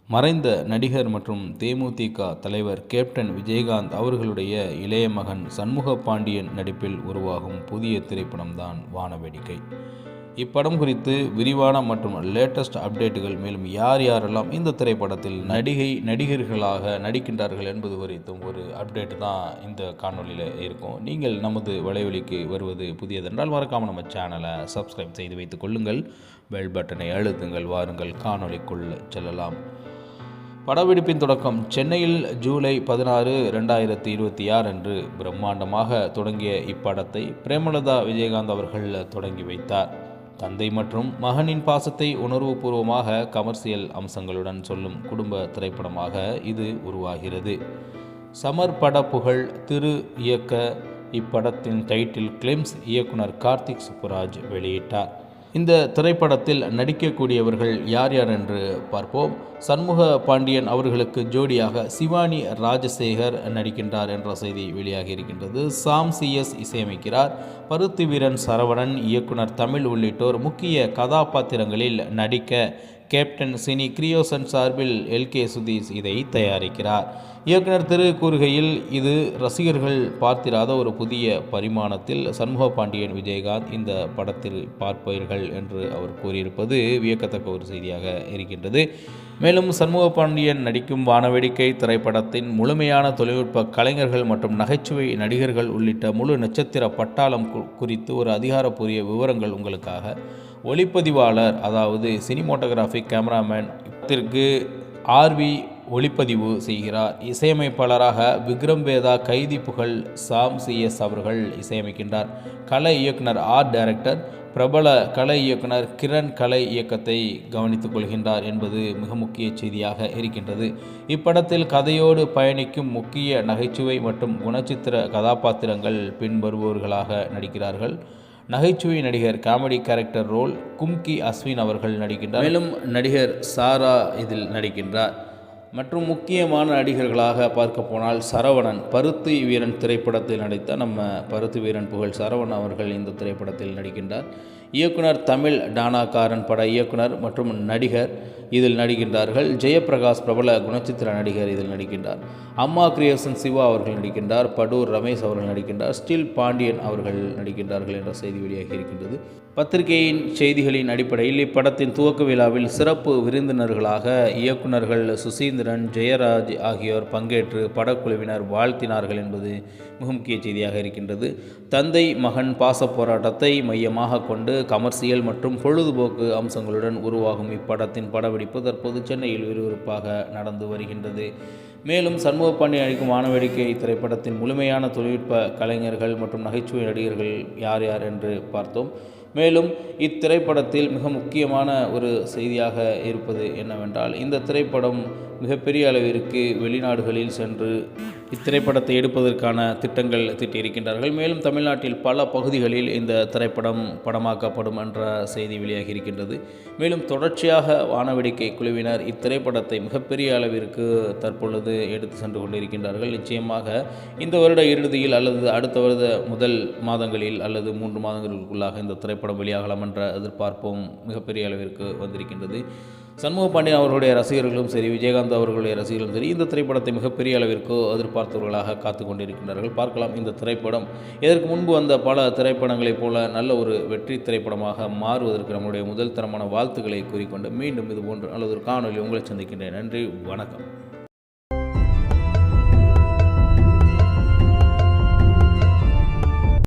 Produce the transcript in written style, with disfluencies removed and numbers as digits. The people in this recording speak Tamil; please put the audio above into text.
மறைந்த நடிகர் மற்றும் தேமுதிக தலைவர் கேப்டன் விஜயகாந்த் அவர்களுடைய இளைய மகன் சண்முக பாண்டியன் நடிப்பில் உருவாகும் புதிய திரைப்படம்தான் வானவேடிக்கை. இப்படம் குறித்து விரிவான மற்றும் லேட்டஸ்ட் அப்டேட்டுகள், மேலும் யார் யாரெல்லாம் இந்த திரைப்படத்தில் நடிகர்களாக நடிக்கின்றார்கள் என்பது குறித்தும் ஒரு அப்டேட் தான் இந்த காணொலியில் இருக்கும். நீங்கள் நமது வலைவலிக்கு வருவது புதியதென்றால் மறக்காமல் நம்ம சேனலை சப்ஸ்கிரைப் செய்து வைத்துக் கொள்ளுங்கள். பெல் பட்டனை அழுத்துங்கள். வாருங்கள் காணொலிக்குள் செல்லலாம். படப்பிடிப்பின் தொடக்கம் சென்னையில் ஜூலை 16, 2026 அன்று பிரம்மாண்டமாக தொடங்கிய இப்படத்தை பிரேமலதா விஜயகாந்த் அவர்கள் தொடங்கி வைத்தார். தந்தை மற்றும் மகனின் பாசத்தை உணர்வுபூர்வமாக கமர்சியல் அம்சங்களுடன் சொல்லும் குடும்ப திரைப்படமாக இது உருவாகிறது. சமர் பட புகழ் திரு இயக்க இப்படத்தின் டைட்டில் கிளிம்ஸ் இயக்குனர் கார்த்திக் சுப்புராஜ் வெளியிட்டார். இந்த திரைப்படத்தில் நடிக்கக்கூடியவர்கள் யார் யார் என்று பார்ப்போம். சண்முக பாண்டியன் அவர்களுக்கு ஜோடியாக சிவானி ராஜசேகர் நடிக்கின்றார் என்ற செய்தி வெளியாகி இருக்கின்றது. சாம் சிஎஸ் இசையமைக்கிறார். பருத்தி வீரன் சரவணன், இயக்குனர் தமிழ் உள்ளிட்டோர் முக்கிய கதாபாத்திரங்களில் நடிக்க கேப்டன் சினி கிரியோசன் சார்பில் LK சுதீஷ் இதை தயாரிக்கிறார். இயக்குனர் திரு கூறுகையில், இது ரசிகர்கள் பார்த்திராத ஒரு புதிய பரிமாணத்தில் சண்முக பாண்டியன் விஜயகாந்த் இந்த படத்தில் பார்ப்பீர்கள் என்று அவர் கூறியிருப்பது வியக்கத்தக்க ஒரு செய்தியாக இருக்கின்றது. மேலும் சண்முக பாண்டியன் நடிக்கும் வானவேடிக்கை திரைப்படத்தின் முழுமையான தொழில்நுட்ப கலைஞர்கள் மற்றும் நகைச்சுவை நடிகர்கள் உள்ளிட்ட முழு நட்சத்திர பட்டாளம் குறித்து ஒரு அதிகாரப்பூர்வ விவரங்கள் உங்களுக்காக. ஒளிப்பதிவாளர், அதாவது சினிமோட்டோகிராஃபிக் கேமராமேன் இதற்கு RV ஒளிப்பதிவு செய்கிறார். இசையமைப்பாளராக விக்ரம் வேதா, கைதி புகழ் சாம் CS அவர்கள் இசையமைக்கின்றார். கலை இயக்குனர் ஆர்ட் டைரக்டர் பிரபல கலை இயக்குனர் கிரண் கலை இயக்கத்தை கவனித்துக் கொள்கின்றார் என்பது மிக முக்கிய செய்தியாக இருக்கின்றது. இப்படத்தில் கதையோடு பயணிக்கும் முக்கிய நகைச்சுவை மற்றும் குணச்சித்திர கதாபாத்திரங்கள் பின்வருபவர்களாக நடிக்கிறார்கள். நகைச்சுவை நடிகர் காமெடி கேரக்டர் ரோல் கும்கி அஸ்வின் அவர்கள் நடிக்கின்றார். மேலும் நடிகர் சாரா இதில் நடிக்கின்றார். மற்றும் முக்கியமான நடிகர்களாக பார்க்க போனால் சரவணன், பருத்தி வீரன் திரைப்படத்தில் நடித்த நம்ம பருத்தி வீரன் புகழ் சரவணன் அவர்கள் இந்த திரைப்படத்தில் நடிக்கின்றார். இயக்குனர் தமிழ் டானாகாரன் பட இயக்குனர் மற்றும் நடிகர் இதில் நடிக்கின்றார்கள். ஜெயபிரகாஷ் பிரபல குணச்சித்திர நடிகர் இதில் நடிக்கின்றார். அம்மா கிரியேஷன் சிவா அவர்கள் நடிக்கின்றார். படூர் ரமேஷ் அவர்கள் நடிக்கின்றார். ஸ்டில் பாண்டியன் அவர்கள் நடிக்கின்றார்கள் என்ற செய்தி வெளியாகி இருக்கின்றது. பத்திரிகையின் செய்திகளின் அடிப்படையில் இப்படத்தின் துவக்க விழாவில் சிறப்பு விருந்தினர்களாக இயக்குநர்கள் சுசீந்திரன், ஜெயராஜ் ஆகியோர் பங்கேற்று படக்குழுவினர் வாழ்த்தினார்கள் என்பது மிக முக்கிய செய்தியாக இருக்கின்றது. தந்தை மகன் பாச போராட்டத்தை மையமாக கொண்டு கமர்சியல் மற்றும் பொழுதுபோக்கு அம்சங்களுடன் உருவாகும் இப்படத்தின் படப்பிடிப்பு தற்போது சென்னையில் விறுவிறுப்பாக நடந்து வருகின்றது. மேலும் சண்முக பாண்டியன் நடிக்கும் வானவேடிக்கை திரைப்படத்தின் முழுமையான தொழில்நுட்ப கலைஞர்கள் மற்றும் நகைச்சுவை நடிகர்கள் யார் யார் என்று பார்த்தோம். மேலும் இத்திரைப்படத்தில் மிக முக்கியமான ஒரு செய்தியாக இருப்பது என்னவென்றால், இந்த திரைப்படம் மிகப்பெரிய அளவிற்கு வெளிநாடுகளில் சென்று இத்திரைப்படத்தை எடுப்பதற்கான திட்டங்கள் தீட்டியிருக்கின்றார்கள். மேலும் தமிழ்நாட்டில் பல பகுதிகளில் இந்த திரைப்படம் படமாக்கப்படும் என்ற செய்தி வெளியாகி இருக்கின்றது. மேலும் தொடர்ச்சியாக வானவேடிக்கை குழுவினர் இத்திரைப்படத்தை மிகப்பெரிய அளவிற்கு தற்பொழுது எடுத்து சென்று கொண்டிருக்கின்றார்கள். நிச்சயமாக இந்த வருட இறுதியில் அல்லது அடுத்த வருட முதல் மாதங்களில் அல்லது 3 மாதங்களுக்குள்ளாக இந்த திரைப்படம் வெளியாகலாம் என்ற எதிர்பார்ப்பும் மிகப்பெரிய அளவிற்கு வந்திருக்கின்றது. சண்முக பாண்டியன் அவர்களுடைய ரசிகர்களும் சரி, விஜயகாந்த் அவர்களுடைய ரசிகர்களும் சரி, இந்த திரைப்படத்தை மிகப்பெரிய அளவிற்கு எதிர்பார்த்தவர்களாக காத்து கொண்டிருக்கின்றார்கள். பார்க்கலாம் இந்த திரைப்படம் இதற்கு முன்பு வந்த பல திரைப்படங்களைப் போல நல்ல ஒரு வெற்றி திரைப்படமாக மாறுவதற்கு நம்முடைய முதல் தரமான வாழ்த்துக்களை கூறிக்கொண்டு மீண்டும் இதுபோன்று நல்ல ஒரு காணொலி உங்களை சந்திக்கின்றேன். நன்றி, வணக்கம்.